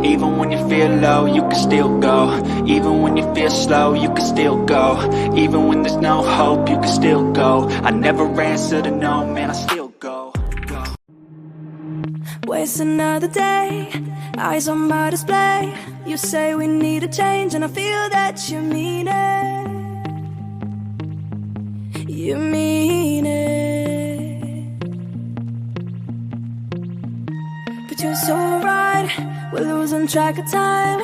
Even when you feel low, you can still go. Even when you feel slow, you can still go. Even when there's no hope, you can still go. I never answer to no, man, I still go. Waste another day, eyes on my display. You say we need a change, and I feel that you mean it. You mean it. But you're so right, we're losing track of time,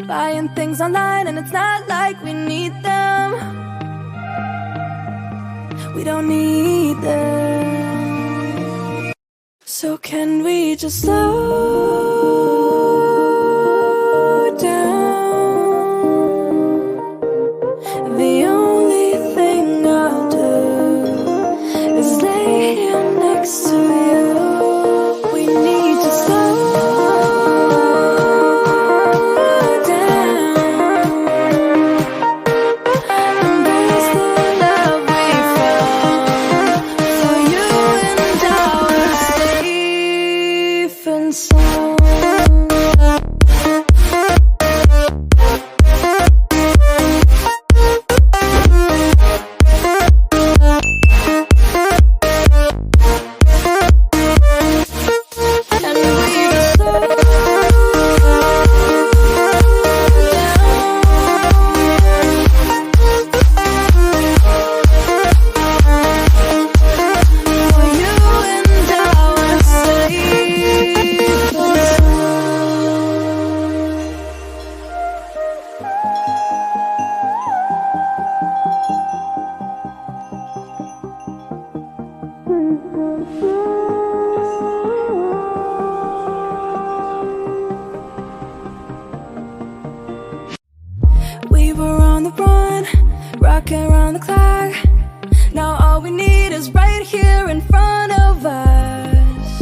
buying things online, and it's not like we need them. We don't need them. So can we just slow down? The only thing I'll do is lay here next to you. We need to slow down. Embrace the love we found. For you and I, we're safe and sound. We were on the run, rocking around the clock. Now all we need is right here in front of us.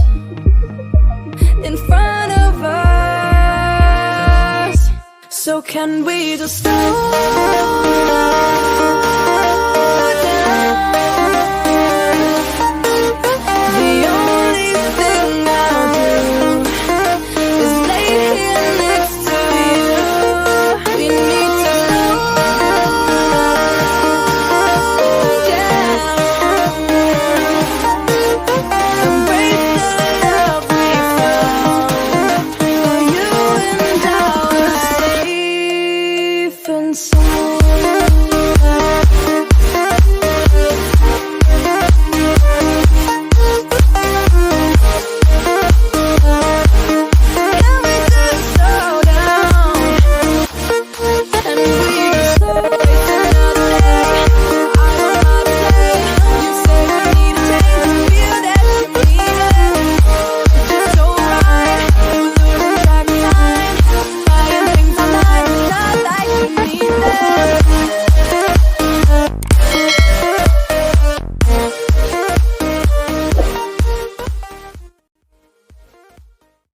In front of us. So can we just slow